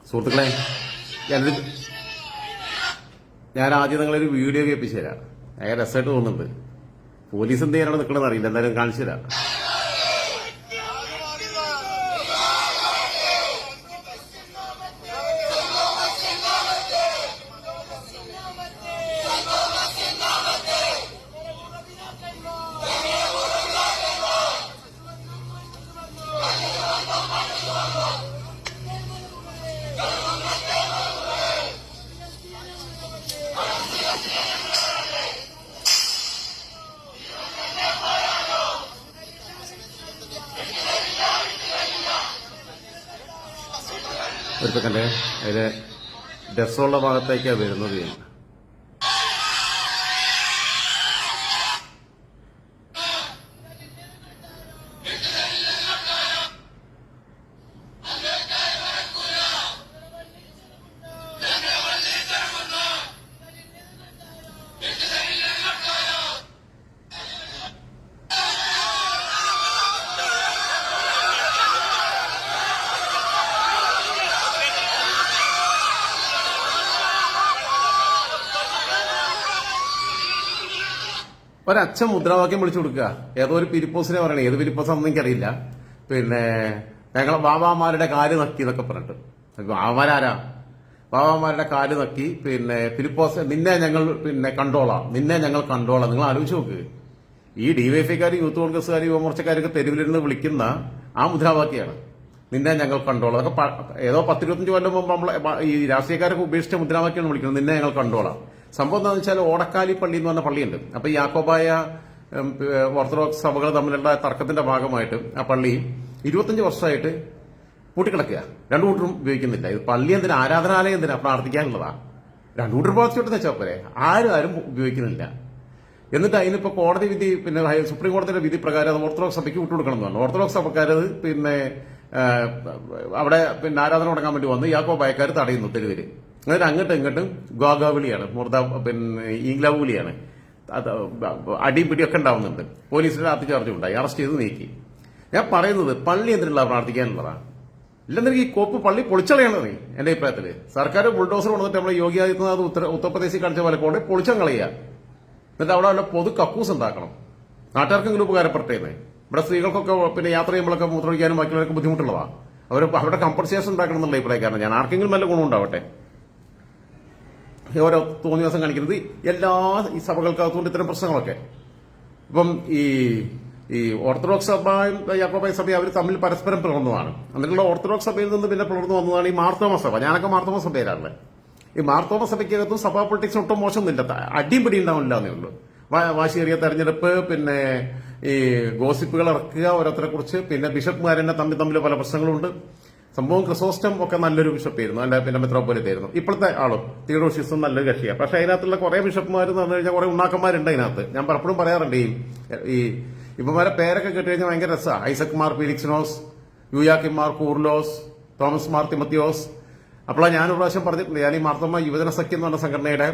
സുഹൃത്തുക്കളെ, ഞാൻ ആദ്യം നിങ്ങളൊരു വീഡിയോ കേൾപ്പിച്ചു തരാം. ഭയങ്കര രസമായിട്ട് തോന്നുന്നുണ്ട്. പോലീസ് എന്ത് ചെയ്യാനാണ് നിൽക്കണമെന്ന് അറിയില്ല, എന്തായാലും കാണിച്ചു തരാം. ഒരു സെക്കൻഡ്, അതിലെ ഡെസ്സുള്ള ഭാഗത്തേക്കാണ് വരുന്നത്. ഒരച്ഛൻ മുദ്രാവാക്യം വിളിച്ചു കൊടുക്കുക. ഏതോ ഒരു പിരിപ്പോസിനെ പറയണേ, ഏത് പിരിപ്പോസാണെന്ന് എനിക്കറിയില്ല. പിന്നെ ഞങ്ങളെ ബാബാമാരുടെ കാല് നക്കി എന്നൊക്കെ പറഞ്ഞിട്ട്. ബാബാമാരാരാ? ബാബാമാരുടെ കാല് നക്കി. പിന്നെ ഫിലിപ്പോസ്, നിന്നെ ഞങ്ങൾ കണ്ടോളാം. നിങ്ങൾ ആലോചിച്ച് നോക്ക്. ഈ ഡിവൈഎഫ്ഐക്കാർ, യൂത്ത് കോൺഗ്രസ്സുകാർ, യുവമോർച്ചക്കാരൊക്കെ തെരുവിലിരുന്ന് വിളിക്കുന്ന ആ മുദ്രാവാക്യമാണ് നിന്നെ ഞങ്ങൾ കണ്ടോളാം. അതൊക്കെ ഏതോ 10-25 കൊല്ലം മുമ്പ് നമ്മളെ ഈ രാഷ്ട്രീയക്കാരൊക്കെ ഉപേക്ഷിച്ച മുദ്രാവാക്യമാണ് വിളിക്കുന്നത്, നിന്നെ ഞങ്ങൾ കണ്ടോളാം. സംഭവം എന്താണെന്ന് വെച്ചാൽ, ഓടക്കാലി പള്ളി എന്ന് പറഞ്ഞ പള്ളിയുണ്ട്. അപ്പൊ ഈ യാക്കോബായ ഓർത്തഡോക്സ് സഭകൾ തമ്മിലുള്ള തർക്കത്തിന്റെ ഭാഗമായിട്ട് ആ പള്ളി 25 വർഷമായിട്ട് പൂട്ടിക്കിടക്കുക. രണ്ടു കൂട്ടരും ഉപയോഗിക്കുന്നില്ല. ഇത് പള്ളി എന്തിനാ, ആരാധനാലയം എന്തിനാ, പ്രാർത്ഥിക്കാനുള്ളതാ. രണ്ടു കൂട്ടർ പ്രാർത്ഥിച്ചോട്ടെന്ന് വെച്ചാൽ പോരെ, ആരും ഉപയോഗിക്കുന്നില്ല. എന്നിട്ട് അതിനിപ്പോ കോടതി വിധി, സുപ്രീം കോടതിയുടെ വിധി പ്രകാരം അത് ഓർത്തഡോക്സ് സഭയ്ക്ക് വിട്ടുകൊടുക്കണം എന്ന് പറഞ്ഞു. ഓർത്തഡോക്സ് സഭക്കാരത് അവിടെ ആരാധന തുടങ്ങാൻ വേണ്ടി വന്ന് യാക്കോബായക്കാർ തടയുന്നു തെരുവില്. എന്നിട്ട് അങ്ങോട്ടും ഇങ്ങോട്ടും ഗോഗാവിളിയാണ്, ഈങ്ലാവുളിയാണ്. അടിയും പിടിയൊക്കെ ഉണ്ടാവുന്നുണ്ട്. പോലീസിന്റെ ലാത്തി ചാർജ് ഉണ്ടായി, അറസ്റ്റ് ചെയ്ത് നീക്കി. ഞാൻ പറയുന്നത്, പള്ളി എന്തിനുള്ള പ്രാർത്ഥിക്കാനുള്ളതാണ്. ഇല്ലെന്നെങ്കിൽ ഈ കോപ്പ് പള്ളി പൊളിച്ചളയാണ് നീ. എന്റെ അഭിപ്രായത്തില് സർക്കാർ ബുൾഡോസർ കൊണ്ടിട്ട് നമ്മളെ യോഗി ആദിത്യനാഥ് ഉത്തർപ്രദേശിൽ കളിച്ച പോലെ കൊണ്ട് പൊളിച്ചം കളയുക. എന്നിട്ട് അവിടെ വല്ല പൊതു കക്കൂസ് ഉണ്ടാക്കണം, നാട്ടുകാർക്കെങ്കിലും ഉപകാരപ്പെട്ടേന്നേ. ഇവിടെ സ്ത്രീകൾക്കൊക്കെ യാത്ര ചെയ്യുമ്പോഴൊക്കെ മൂത്രമൊഴിക്കാനും ബാക്കിയുള്ളവർക്ക് ബുദ്ധിമുട്ടുള്ളതാണ്. അവരുടെ കമ്പൻസേഷൻ ഉണ്ടാക്കണം എന്നുള്ള അഭിപ്രായക്കാരനാണ് ഞാൻ. ആർക്കെങ്കിലും നല്ല ഗുണം ഉണ്ടാവട്ടെ. ഓരോ തോന്നിയ ദിവസം കാണിക്കുന്നത് എല്ലാ ഈ സഭകൾക്കകത്തുകൊണ്ട് ഇത്തരം പ്രശ്നങ്ങളൊക്കെ. ഇപ്പം ഈ ഓർത്തഡോക്സ് സഭയും യാക്കോബായ സഭയും അവർ തമ്മിൽ പരസ്പരം പിളർന്നതാണ്. എന്നിട്ടുള്ള ഓർത്തഡോക്സ് സഭയിൽ നിന്ന് പിന്നെ പിളർന്നു വന്നതാണ് ഈ മാർത്തോമ സഭ. ഞാനൊക്കെ മാർത്തോമ സഭയിലാണല്ലേ. ഈ മാർത്തോമ സഭയ്ക്കകത്തും സഭാ പൊളിറ്റിക്സ് ഒട്ടും മോശമൊന്നുമില്ല, അടിയും പിടി ഉണ്ടാവില്ല എന്നേ ഉള്ളൂ. വാശിയേറിയ തെരഞ്ഞെടുപ്പ്, പിന്നെ ഈ ഗോസിപ്പുകൾ ഇറക്കുക ഓരോരുത്തരെ കുറിച്ച്, പിന്നെ ബിഷപ്പ്മാരെന്നെ തമ്മിൽ പല പ്രശ്നങ്ങളുണ്ട്. സംഭവം ക്രിസോസ്റ്റം ഒക്കെ നല്ലൊരു ബിഷപ്പായിരുന്നു, അല്ല പിന്നെ മെത്രോപ്പൊലിത്തായിരുന്നു. ഇപ്പോഴത്തെ ആളും തിയോഡോഷ്യസും നല്ലൊരു കക്ഷിയാണ്. പക്ഷെ അതിനകത്തുള്ള കുറെ ബിഷപ്പ്മാർ എന്ന് പറഞ്ഞു കഴിഞ്ഞാൽ കുറെ ഉണ്ണാക്കന്മാരുണ്ട് അതിനകത്ത്. ഞാൻ പലപ്പോഴും പറയാറുണ്ട്, ഈ ഇവന്മാരെ പേരൊക്കെ കേട്ട് കഴിഞ്ഞാൽ ഭയങ്കര രസമാണ്. ഐസക് മാർ പീലിക്സിനോസ്, യൂയാക്കിം മാർ കൂർലോസ്, തോമസ് മാർ തിമത്തിയോസ്. അപ്പോഴാണ് ഞാനൊരു പ്രാവശ്യം പറഞ്ഞിട്ടുണ്ട്, ഞാൻ ഈ മാർത്തോമ യുവജന സഖ്യം എന്ന് പറഞ്ഞ സംഘടനയുടെ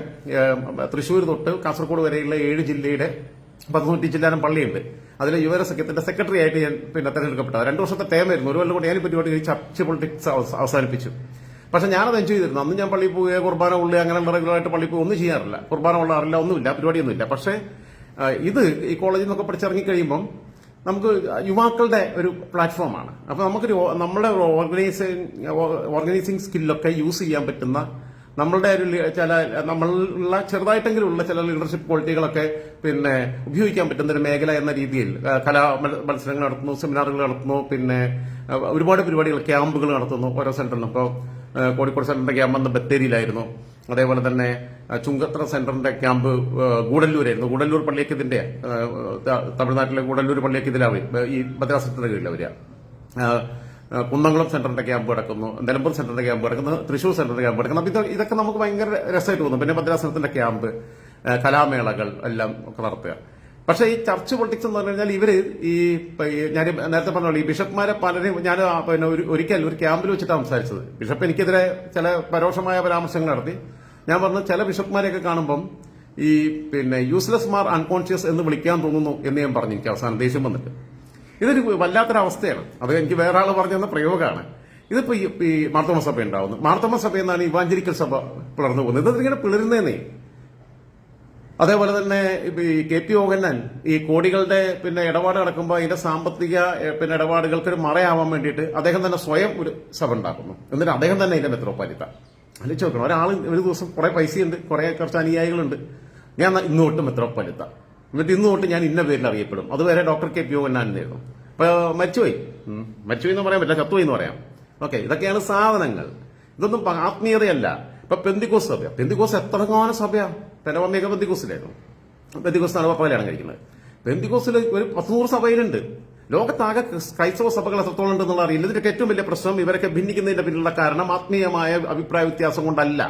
തൃശ്ശൂർ തൊട്ട് കാസർഗോഡ് വരെയുള്ള 7 ജില്ലയുടെ 100 ചില്ലാനം പള്ളിയുണ്ട്. അതിലെ യുവജന സഖ്യത്തിന്റെ സെക്രട്ടറി ആയിട്ട് ഞാൻ തെരഞ്ഞെടുക്കപ്പെട്ടത്. 2 വർഷത്തെ ടേമായിരുന്നു. 1 കൊല്ലം കൊണ്ട് ഞാൻ പരിപാടി ചർച്ച പൊളിറ്റിക്സ് അവസാനിപ്പിച്ചു. പക്ഷെ ഞാനത് എൻജോയ് ചെയ്തിരുന്നു. അന്ന് ഞാൻ പള്ളിയിൽ പോവുക, കുർബാന ഉള്ളുക, അങ്ങനെയുള്ള റെഗുലറായിട്ട് പള്ളിയിൽ പോയി ഒന്നും ചെയ്യാറില്ല. കുർബാന ഉള്ളാറില്ല, ഒന്നുമില്ല, പരിപാടിയൊന്നുമില്ല. പക്ഷേ ഇത് ഈ കോളേജിൽ നിന്നൊക്കെ പഠിച്ചിറങ്ങി കഴിയുമ്പം നമുക്ക് യുവാക്കളുടെ ഒരു പ്ലാറ്റ്ഫോമാണ്. അപ്പൊ നമുക്കൊരു നമ്മുടെ ഓർഗനൈസിംഗ് സ്കില്ലൊക്കെ യൂസ് ചെയ്യാൻ പറ്റുന്ന, നമ്മളുടെ ഒരു നമ്മളുള്ള ചെറുതായിട്ടെങ്കിലും ഉള്ള ചില ലീഡർഷിപ്പ് ക്വാളിറ്റികളൊക്കെ ഉപയോഗിക്കാൻ പറ്റുന്ന ഒരു മേഖല എന്ന രീതിയിൽ കലാ മത്സരങ്ങൾ നടത്തുന്നു, സെമിനാറുകൾ നടത്തുന്നു, പിന്നെ ഒരുപാട് പരിപാടികൾ, ക്യാമ്പുകൾ നടത്തുന്നു ഓരോ സെന്ററിലും. ഇപ്പോൾ കോഴിക്കോട് സെന്ററിന്റെ ക്യാമ്പ് അന്ന് ബത്തേരിയിലായിരുന്നു. അതേപോലെ തന്നെ ചുങ്കത്ര സെന്ററിന്റെ ക്യാമ്പ് ഗൂഡല്ലൂരായിരുന്നു. ഗൂഡല്ലൂർ പള്ളിയക്കതിന്റെ, തമിഴ്നാട്ടിലെ ഗൂഡല്ലൂർ പള്ളിയക്കതിലാണ് ഈ ഭദ്രാസനത്തിന്റെ കീഴിൽ വരിക. കുന്നംകുളം സെന്ററിന്റെ ക്യാമ്പ് കിടക്കുന്നു, നിലമ്പൂർ സെന്ററിന്റെ ക്യാമ്പ് കിടക്കുന്നു, തൃശൂർ സെന്ററിന്റെ ക്യാമ്പ് കിടക്കുന്നു. അപ്പൊ ഇതൊക്കെ നമുക്ക് ഭയങ്കര രസമായിട്ട് തോന്നും. പിന്നെ ഭദ്രാസനത്തിന്റെ ക്യാമ്പ്, കലാമേളകൾ എല്ലാം ഒക്കെ നടത്തുക. പക്ഷെ ഈ ചർച്ച് പൊളിറ്റിക്സ് എന്ന് പറഞ്ഞു കഴിഞ്ഞാൽ ഞാൻ നേരത്തെ പറഞ്ഞോളൂ, ഈ ബിഷപ്പ്മാരെ പലരെയും ഞാൻ ഒരിക്കൽ ഒരു ക്യാമ്പിൽ വെച്ചിട്ടാണ് സംസാരിച്ചത്. ബിഷപ്പ് എനിക്കെതിരെ ചില പരോക്ഷമായ പരാമർശങ്ങൾ നടത്തി. ഞാൻ പറഞ്ഞു, ചില ബിഷപ്പ്മാരെയൊക്കെ കാണുമ്പം ഈ യൂസ്ലെസ് മാർ അൺകോൺഷ്യസ് എന്ന് വിളിക്കാൻ തോന്നുന്നു എന്ന് ഞാൻ പറഞ്ഞു. എനിക്ക് അവസാനം ദേഷ്യം വന്നിട്ട്, ഇതൊരു വല്ലാത്തൊരവസ്ഥയാണ്. അത് എനിക്ക് വേറെ ആൾ പറഞ്ഞു തന്ന പ്രയോഗമാണ്. ഇതിപ്പോ ഈ മാർത്തോമ സഭ ഉണ്ടാവുന്നു. മാർത്തോമ സഭ എന്നാണ് ഇവാഞ്ചലിക്കൽ സഭ പിളർന്നു പോകുന്നത്. ഇതിങ്ങനെ പിളരുന്നേന്നേ. അതേപോലെ തന്നെ ഈ KP യോഗന്നാൻ ഈ കോടികളുടെ ഇടപാട് നടക്കുമ്പോൾ അതിന്റെ സാമ്പത്തിക ഇടപാടുകൾക്ക് ഒരു മറയാവാൻ വേണ്ടിയിട്ട് അദ്ദേഹം തന്നെ സ്വയം ഒരു സഭ ഉണ്ടാക്കുന്നു. എന്നിട്ട് അദ്ദേഹം തന്നെ അതിന്റെ മെത്രോപ്പൊലീത്ത. ആലോചിച്ച് നോക്കണം, ഒരാൾ ഒരു ദിവസം കുറെ പൈസയുണ്ട്, കുറച്ച് അനുയായികളുണ്ട്, ഞാൻ ഇന്ന് തൊട്ട് മെത്രോപ്പൊലീത്ത, എന്നിട്ട് ഇന്ന് തൊട്ട് ഞാൻ ഇന്ന പേരിൽ അറിയപ്പെടും. അതുവരെ ഡോക്ടർ KP യോഗന്നാൻ എന്നായിരുന്നു. ഇപ്പൊ മരിച്ചുപോയി എന്ന് പറയാൻ പറ്റില്ല, ചത്തുപോയി എന്ന് പറയാം. ഓക്കെ, ഇതൊക്കെയാണ് സാധനങ്ങൾ. ഇതൊന്നും ആത്മീയതയല്ല. ഇപ്പൊ പെന്തിക്കോസ് സഭ, പെന്തിക്കോസ് എത്രകാലം സഭയാ? പെനവമേക പെന്തിക്കോസിലായിരുന്നു. പെന്തിക്കോസിനാണ് പപ്പകലാണ് കഴിക്കുന്നത്. പെന്തിക്കോസിൽ ഒരു 100 സഭയിലുണ്ട്. ലോകത്താകെ ക്രൈസ്തവ സഭകൾ എത്രത്തോളം ഉണ്ടെന്നുള്ള അറിയില്ല. ഇതിന്റെ ഏറ്റവും വലിയ പ്രശ്നം ഇവരൊക്കെ ഭിന്നിക്കുന്നതിന്റെ പിന്നിലുള്ള കാരണം ആത്മീയമായ അഭിപ്രായ വ്യത്യാസം കൊണ്ടല്ല,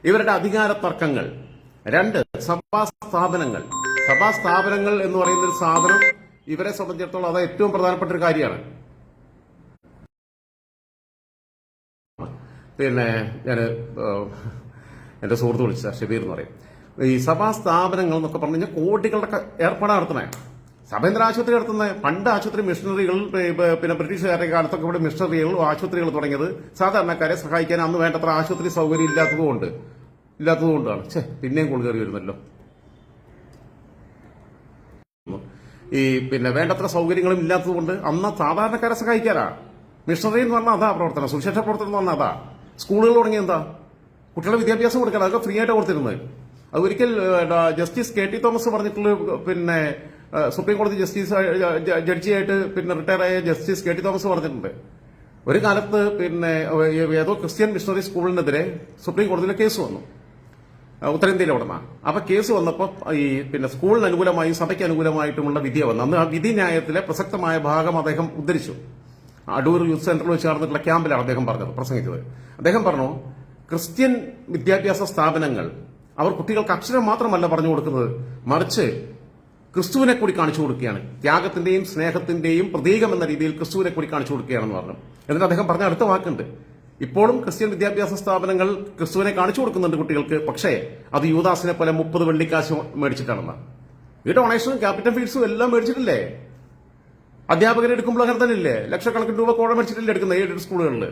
ഇവരുടെ അധികാര തർക്കങ്ങൾ. 2, സഭാസ്ഥാപനങ്ങൾ. സഭാസ്ഥാപനങ്ങൾ എന്ന് പറയുന്ന ഒരു സാധനം ഇവരെ സംബന്ധിച്ചിടത്തോളം അത് ഏറ്റവും പ്രധാനപ്പെട്ട ഒരു കാര്യമാണ്. ഞാൻ എന്റെ സുഹൃത്ത് വിളിച്ച ഷബീർ എന്ന് പറയും, ഈ സഭാ സ്ഥാപനങ്ങൾ എന്നൊക്കെ പറഞ്ഞു കഴിഞ്ഞാൽ കോടികളുടെ ഏർപ്പാട് നടത്തുന്നേ. സഭേന്ദ്ര ആശുപത്രി നടത്തുന്ന പണ്ട് ആശുപത്രി മിഷണറികൾ, ബ്രിട്ടീഷുകാരുടെ കാലത്തൊക്കെ ഇവിടെ മിഷണറികൾ ആശുപത്രികൾ തുടങ്ങിയത് സാധാരണക്കാരെ സഹായിക്കാൻ അന്ന് വേണ്ടത്ര ആശുപത്രി സൗകര്യം ഇല്ലാത്തതുകൊണ്ടാണ്. പിന്നെയും കൊള്ളുകയറി വരുന്നല്ലോ. ഈ വേണ്ടത്ര സൗകര്യങ്ങളും ഇല്ലാത്തതുകൊണ്ട് അന്ന് സാധാരണക്കാരെ സഹായിക്കാനാ മിഷണറി എന്ന് പറഞ്ഞാൽ അതാ പ്രവർത്തനം. സുവിശേഷ പ്രവർത്തനം എന്ന് പറഞ്ഞാൽ അതാ. സ്കൂളുകൾ തുടങ്ങി എന്താ? കുട്ടികളുടെ വിദ്യാഭ്യാസം കൊടുക്കണം. അതൊക്കെ ഫ്രീ ആയിട്ട് കൊടുത്തിരുന്നത്. അത് ഒരിക്കൽ ജസ്റ്റിസ് KT തോമസ് പറഞ്ഞിട്ടുള്ള സുപ്രീം കോടതി ജഡ്ജിയായിട്ട് റിട്ടയർ ആയ ജസ്റ്റിസ് KT തോമസ് പറഞ്ഞിട്ടുണ്ട്, ഒരു കാലത്ത് ഏതോ ക്രിസ്ത്യൻ മിഷണറി സ്കൂളിനെതിരെ സുപ്രീം കോടതിയിലെ കേസ് വന്നു, ഉത്തരേന്ത്യയിലെ ഉടമ. അപ്പൊ കേസ് വന്നപ്പോൾ ഈ സ്കൂളിന് അനുകൂലമായും സഭയ്ക്ക് അനുകൂലമായിട്ടുമുള്ള വിധിയെ വന്നു. അന്ന് ആ വിധി ന്യായത്തിലെ പ്രസക്തമായ ഭാഗം അദ്ദേഹം ഉദ്ധരിച്ചു. അടൂർ യൂത്ത് സെന്ററിൽ വെച്ച് നടന്നിട്ടുള്ള ക്യാമ്പിലാണ് അദ്ദേഹം പ്രസംഗിച്ചത്. അദ്ദേഹം പറഞ്ഞു, ക്രിസ്ത്യൻ വിദ്യാഭ്യാസ സ്ഥാപനങ്ങൾ അവർ കുട്ടികൾക്ക് അക്ഷരം മാത്രമല്ല പറഞ്ഞു കൊടുക്കുന്നത്, മറിച്ച് ക്രിസ്തുവിനെ കൂടി കാണിച്ചു കൊടുക്കുകയാണ്. ത്യാഗത്തിന്റെയും സ്നേഹത്തിന്റെയും പ്രതീകം എന്ന രീതിയിൽ ക്രിസ്തുവിനെ കൂടി കാണിച്ചു കൊടുക്കുകയാണെന്ന് പറഞ്ഞു. എന്നിട്ട് അദ്ദേഹം പറഞ്ഞ അടുത്ത വാക്കുണ്ട്, ഇപ്പോഴും ക്രിസ്ത്യൻ വിദ്യാഭ്യാസ സ്ഥാപനങ്ങൾ ക്രിസ്തുവിനെ കാണിച്ചു കൊടുക്കുന്നുണ്ട് കുട്ടികൾക്ക്, പക്ഷേ അത് യൂദാസിനെ പോലെ 30 വെള്ളിക്കാശ് മേടിച്ചിട്ടാണെന്ന്. ഈ ഡൊണേഷനും ക്യാപിറ്റൽ ഫീസും എല്ലാം മേടിച്ചിട്ടില്ലേ? അധ്യാപകരെ എടുക്കുമ്പോൾ അങ്ങനെ തന്നെ ഇല്ലേ? ലക്ഷക്കണക്കിന് രൂപ കോഴ മേടിച്ചിട്ടില്ലേ എടുക്കുന്നത് എയ്ഡഡ് സ്കൂളുകളിൽ?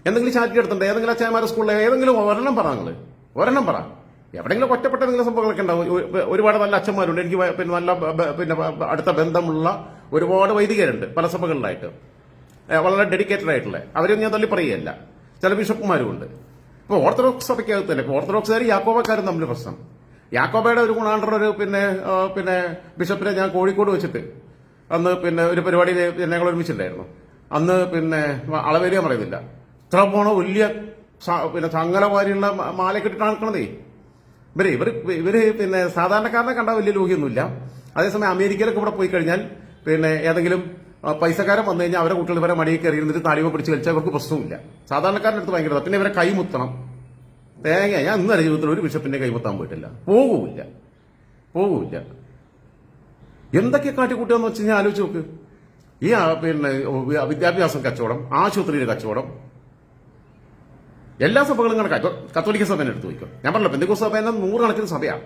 എന്തെങ്കിലും ചാറ്റി എടുത്തിട്ടുണ്ട്? ഏതെങ്കിലും അച്ഛന്മാരുടെ സ്കൂളിൽ ഏതെങ്കിലും ഒരെണ്ണം പറ. ഒരെണ്ണം പറ. എവിടെയെങ്കിലും ഒറ്റപ്പെട്ട എന്തെങ്കിലും സംഭവങ്ങളൊക്കെ ഉണ്ടാവും. ഒരുപാട് നല്ല അച്ഛന്മാരുണ്ട്. എനിക്ക് നല്ല അടുത്ത ബന്ധമുള്ള ഒരുപാട് വൈദികരുണ്ട് പല സഭകളിലായിട്ട്, വളരെ ഡെഡിക്കേറ്റഡ് ആയിട്ടുള്ള. അവരൊന്നും ഞാൻ തള്ളി പറയുകയല്ല. ചില ബിഷപ്പുമാരും ഉണ്ട്. ഇപ്പൊ ഓർത്തഡോക്സ് സഭയ്ക്കകത്ത് തന്നെ ഓർത്തഡോക്സുകാരും യാക്കോബക്കാരും തമ്മിൽ പ്രശ്നം. യാക്കോബയുടെ ഒരു ഗുണാണ്ടർ ഒരു ബിഷപ്പിനെ ഞാൻ കോഴിക്കോട് വെച്ചിട്ട് അന്ന് ഒരു പരിപാടിയിൽ ഞങ്ങൾ ഒരുമിച്ചിട്ടുണ്ടായിരുന്നു. അന്ന് അളവേരിയാൻ പറയുന്നില്ല, ഇത്ര പോണ വലിയ ചങ്ങലമാരിയുള്ള മാല കെട്ടിട്ടാണ് നിൽക്കണതേ. ഇവര് സാധാരണക്കാരനെ കണ്ടാൽ വലിയ ലോഹിയൊന്നുമില്ല. അതേസമയം അമേരിക്കയിലൊക്കെ ഇവിടെ പോയി കഴിഞ്ഞാൽ ഏതെങ്കിലും പൈസക്കാരൻ വന്നു കഴിഞ്ഞാൽ അവരെ കുട്ടികൾ ഇവരെ മടിയിൽ കയറി ഇരുന്നിട്ട് താടിമ പിടിച്ച് കളിച്ചാൽ അവർക്ക് പ്രശ്നമില്ല. സാധാരണക്കാരൻ്റെ അടുത്ത് ഭയങ്കര, പിന്നെ ഇവരെ കൈമുത്തണം. ഞാൻ ഇന്നലെ ജീവിതത്തിൽ ഒരു ബിഷപ്പിന്റെ കൈമുത്താൻ പോയിട്ടില്ല. പോകൂല്ല. എന്തൊക്കെ കാട്ടിക്കൂട്ടുകയെന്ന് വെച്ച് കഴിഞ്ഞാൽ ആലോചിച്ച് നോക്ക്. ഈ വിദ്യാഭ്യാസം കച്ചവടം, ആശുപത്രിയുടെ കച്ചവടം, എല്ലാ സഭകളും കണക്കാക്കി. കത്തോലിക്ക സഭേനെ എടുത്ത് വയ്ക്കും. ഞാൻ പറഞ്ഞില്ല, പെന്തക്കോസ്ത് സഭ എന്നാൽ 100 കണക്കിന് സഭയാണ്.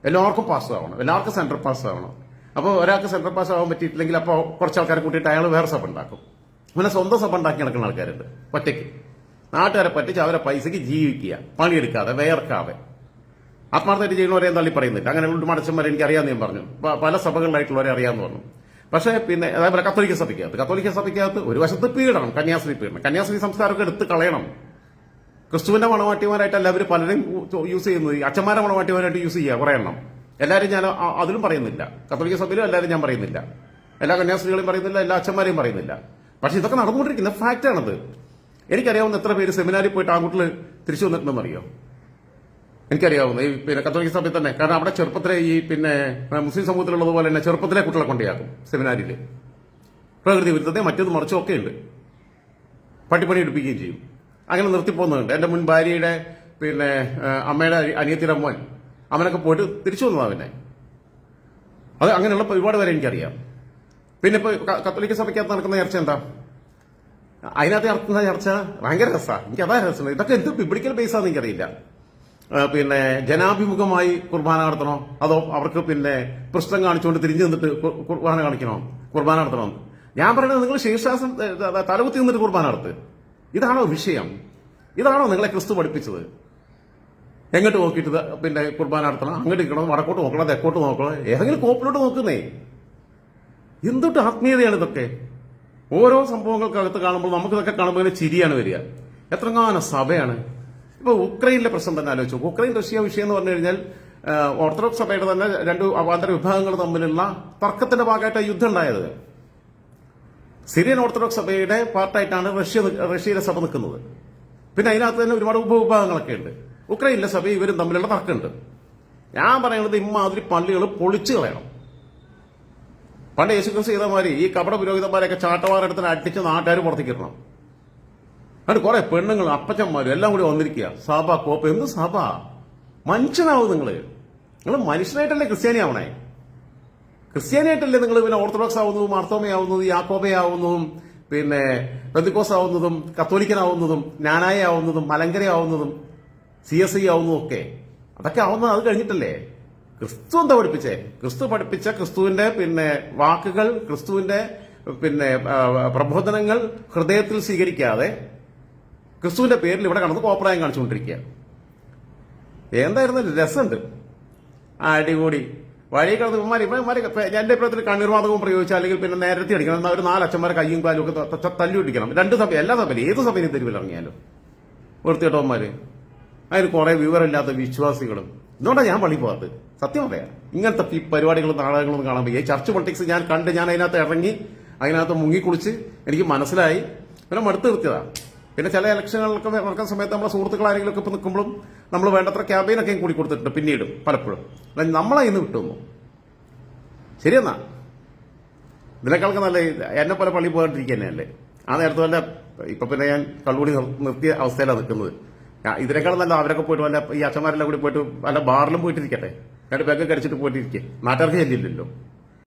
എല്ലാവർക്കും പാസ് ആവണം, എല്ലാവർക്കും സെൻട്രൽ പാസ് ആവണം. അപ്പോൾ ഒരാൾക്ക് സെൻട്രൽ പാസ് ആവാൻ പറ്റിയിട്ടില്ലെങ്കിൽ അപ്പോൾ കുറച്ച് ആൾക്കാരെ കൂട്ടിയിട്ട് അയാൾ വേറെ സഭ ഉണ്ടാക്കും. അങ്ങനെ സ്വന്തം സഭ ഉണ്ടാക്കി നടക്കുന്ന ആൾക്കാരുണ്ട്. ഒറ്റയ്ക്ക് നാട്ടുകാരെ പറ്റിച്ച് അവരെ പൈസയ്ക്ക് ജീവിക്കുക, പണിയെടുക്കാതെ വേർക്കാതെ. ആത്മാർത്ഥമായിട്ട് ചെയ്യുന്നവരെ തള്ളി പറയുന്നില്ല. അങ്ങനെ ഒരു മടച്ചന്മാരെ എനിക്ക് അറിയാമെന്ന് ഞാൻ പറഞ്ഞു. പല സഭകളിലായിട്ടുള്ളവരെ അറിയാമെന്ന് പറഞ്ഞു. പക്ഷേ അതേപോലെ കത്തോലിക്ക സഭയ്ക്കകത്ത് ഒരു വശത്ത് പീഡനം, കന്യാസ്ത്രീ സംസ്കാരമൊക്കെ എടുത്ത് കളയണം. ക്രിസ്തുവിന്റെ മണവാട്ടിമാരായിട്ട് എല്ലാവരും പലരും യൂസ് ചെയ്യുന്നത്, അച്ഛന്മാരെ മണവാട്ടിമാരായിട്ട് യൂസ് ചെയ്യുക കുറെ എണ്ണം. എല്ലാവരും ഞാൻ അതിലും പറയുന്നില്ല. കത്തോലിക്ക സഭയിലും എല്ലാവരും ഞാൻ പറയുന്നില്ല, എല്ലാ കന്യാസ്ത്രീകളെയും പറയുന്നില്ല, എല്ലാ അച്ഛന്മാരെയും പറയുന്നില്ല. പക്ഷെ ഇതൊക്കെ നടന്നുകൊണ്ടിരിക്കുന്ന ഫാക്റ്റാണത്. എനിക്കറിയാവുന്ന എത്ര പേര് സെമിനാരിൽ പോയിട്ട് ആൺകുട്ടികൾ തിരിച്ചു വന്നിട്ടുണ്ടെന്ന് അറിയോ? എനിക്കറിയാവുന്ന ഈ കത്തോലിക്ക സഭയിൽ തന്നെ. കാരണം അവിടെ ചെറുപ്പത്തിലെ ഈ മുസ്ലിം സമൂഹത്തിലുള്ളതുപോലെ തന്നെ ചെറുപ്പത്തിലെ കുട്ടികളെ കൊണ്ടുപോയാക്കും സെമിനാരിൽ. പ്രകൃതി വിരുദ്ധതയും മറ്റേത് മറിച്ചും ഒക്കെ ഉണ്ട്. പട്ടിപ്പണി എടുപ്പിക്കുകയും ചെയ്യും. അങ്ങനെ നിർത്തിപ്പോകുന്നുണ്ട്. എന്റെ മുൻ ഭാര്യയുടെ അമ്മയുടെ അനിയത്തിയുടെ മോൻ അവനൊക്കെ പോയിട്ട് തിരിച്ചു വന്നതാ. അത് അങ്ങനെയുള്ള ഒരുപാട് പേരെ എനിക്കറിയാം. പിന്നെ ഇപ്പൊ കത്തോലിക്ക സഭയ്ക്കകത്ത് നടക്കുന്ന ചർച്ച എന്താ? അതിനകത്ത് നടക്കുന്ന ചർച്ച ഭയങ്കര രസമാണ്. എനിക്ക് അതാ രസം. ഇതൊക്കെ എന്ത് ബിബ്ലിക്കൽ ബേസാന്ന് എനിക്കറിയില്ല. ജനാഭിമുഖമായി കുർബാന നടത്തണോ, അതോ അവർക്ക് പ്രശ്നം കാണിച്ചുകൊണ്ട് തിരിഞ്ഞു നിന്നിട്ട് കുർബാന നടത്തണോ? ഞാൻ പറയുന്നത് നിങ്ങൾ ശീർഷാസം തലകുത്തി നിന്നിട്ട് കുർബാന നടത്ത്. ഇതാണോ വിഷയം? ഇതാണോ നിങ്ങളെ ക്രിസ്തു പഠിപ്പിച്ചത്? എങ്ങോട്ട് നോക്കിയിട്ട് പിന്നെ കുർബാന നടത്തണം, അങ്ങോട്ട് നിൽക്കണം, വടക്കോട്ട് നോക്കണം, തെക്കോട്ട് നോക്കണം, ഏതെങ്കിലും കോപ്പിലോട്ട് നോക്കുന്നേ. എന്തൊട്ട് ആത്മീയതയാണ് ഇതൊക്കെ? ഓരോ സംഭവങ്ങൾക്കകത്ത് കാണുമ്പോൾ നമുക്കിതൊക്കെ കാണുമ്പോൾ ഇങ്ങനെ ചിരിയാണ് വരിക. എത്രങ്ങാനും സഭയാണ്. ഇപ്പൊ ഉക്രൈനിലെ പ്രശ്നം തന്നെ ആലോചിച്ചു. ഉക്രൈൻ റഷ്യ വിഷയം എന്ന് പറഞ്ഞു കഴിഞ്ഞാൽ ഓർത്തഡോക്സ് സഭയുടെ തന്നെ രണ്ട് അവാന്തര വിഭാഗങ്ങൾ തമ്മിലുള്ള തർക്കത്തിന്റെ ഭാഗമായിട്ട് യുദ്ധം ഉണ്ടായത്. സിറിയൻ ഓർത്തഡോക്സ് സഭയുടെ പാർട്ടായിട്ടാണ് റഷ്യയിലെ സഭ നിൽക്കുന്നത്. പിന്നെ അതിനകത്ത് തന്നെ ഒരുപാട് ഉപവിഭാഗങ്ങളൊക്കെ ഉണ്ട്. ഉക്രൈനിലെ സഭ ഇവരും തമ്മിലുള്ള തർക്കമുണ്ട്. ഞാൻ പറയുന്നത് ഇമ്മാതിരി പള്ളികൾ പൊളിച്ചു കളയണം. പണ്ട് യേശുക്രിസ്തു ചെയ്ത മാതിരി ഈ കപട പുരോഹിതന്മാരെയൊക്കെ ചാട്ടവാറെടുത്തിന് അടിച്ച് നാട്ടുകാർ പുറത്തേക്കിടണം. അത് കുറെ പെണ്ണുങ്ങൾ അപ്പച്ചന്മാരും എല്ലാം കൂടി വന്നിരിക്കുക. സഭ കോപ്പ് എന്ത് സഭ? മനുഷ്യനാവും നിങ്ങൾ മനുഷ്യനായിട്ടല്ലേ ക്രിസ്ത്യാനി ആവണേ? ക്രിസ്ത്യാനിയായിട്ടല്ലേ നിങ്ങൾ പിന്നെ ഓർത്തഡോക്സ് ആവുന്നതും മാർത്തോമയാവുന്നതും യാക്കോബയാവുന്നതും പിന്നെ പെന്തിക്കോസ് ആവുന്നതും കത്തോലിക്കനാവുന്നതും ജ്ഞാനായ ആവുന്നതും മലങ്കര CSI ആവുന്നതും ഒക്കെ? അതൊക്കെ ആവുന്നത് അത് കഴിഞ്ഞിട്ടല്ലേ? ക്രിസ്തു എന്താ പഠിപ്പിച്ചേ? ക്രിസ്തു പഠിപ്പിച്ച ക്രിസ്തുവിന്റെ പിന്നെ വാക്കുകൾ, ക്രിസ്തുവിന്റെ പിന്നെ പ്രബോധനങ്ങൾ ഹൃദയത്തിൽ സ്വീകരിക്കാതെ ക്രിസ്തുവിന്റെ പേരിൽ ഇവിടെ കടന്ന് കോപ്രായം കാണിച്ചുകൊണ്ടിരിക്കുക. എന്തായിരുന്നു രസമുണ്ട്. അടികൂടി വഴി കടന്ന് ഇവന്മാരെ എന്റെ അഭിപ്രായത്തിൽ കണ്ണീർവാതകവും പ്രയോഗിച്ചാൽ അല്ലെങ്കിൽ പിന്നെ നേരത്തെ അടിക്കണം. എന്നാൽ ഒരു 4 അച്ഛന്മാരെ കയ്യും കാലും ഒക്കെ തല്ലി ഒട്ടിക്കണം. 2 സഭ, എല്ലാ സഭയിലും ഏത് സഭയിലും തെരുവിലിറങ്ങിയാലും വൃത്തികെട്ടവന്മാര്. അതിന് കുറെ വിവരമില്ലാത്ത വിശ്വാസികളും. എന്തുകൊണ്ടാണ് ഞാൻ പള്ളി പോകാത്തത്? സത്യം പറയാം. ഇങ്ങനത്തെ ഈ പരിപാടികളും നാടകങ്ങളും കാണാൻ വയ്യ. ചർച്ച് പൊളിറ്റിക്സ് ഞാൻ അതിനകത്ത് ഇറങ്ങി അതിനകത്ത് മുങ്ങിക്കുളിച്ച് എനിക്ക് മനസ്സിലായി. പിന്നെ മടുത്ത് നിർത്തിയതാ. പിന്നെ ചില ഇലക്ഷനുകളൊക്കെ നടക്കുന്ന സമയത്ത് നമ്മളെ സുഹൃത്തുക്കൾ ആരെങ്കിലും ഒക്കെ ഇപ്പൊ നിൽക്കുമ്പോഴും നമ്മൾ വേണ്ടത്ര ക്യാമ്പയിനൊക്കെ കൂടി കൊടുത്തിട്ടുണ്ട്. പിന്നീടും പലപ്പോഴും നമ്മളെ ഇന്ന് വിട്ടുവന്നു. ശരിയെന്നാ ഇതിനേക്കാൾക്ക് നല്ല എന്നെ പോലെ പള്ളി പോകാണ്ടിരിക്കുക തന്നെയല്ലേ? ആ നേരത്തെ വല്ല ഇപ്പൊ പിന്നെ ഞാൻ കള്ളുകൂടി നിർത്തിയ അവസ്ഥയിലാണ് നിൽക്കുന്നത്. ഇതിനേക്കാളും നല്ല അവരൊക്കെ പോയിട്ട് വല്ല ഈ അച്ഛന്മാരെല്ലാം കൂടി പോയിട്ട് വല്ല ബാറിലും പോയിട്ടിരിക്കട്ടെ. 2 പേക്ക് കടിച്ചിട്ട് പോയിട്ടിരിക്കുക. നാട്ടുകാർക്ക് ചെല്ലില്ലല്ലോ.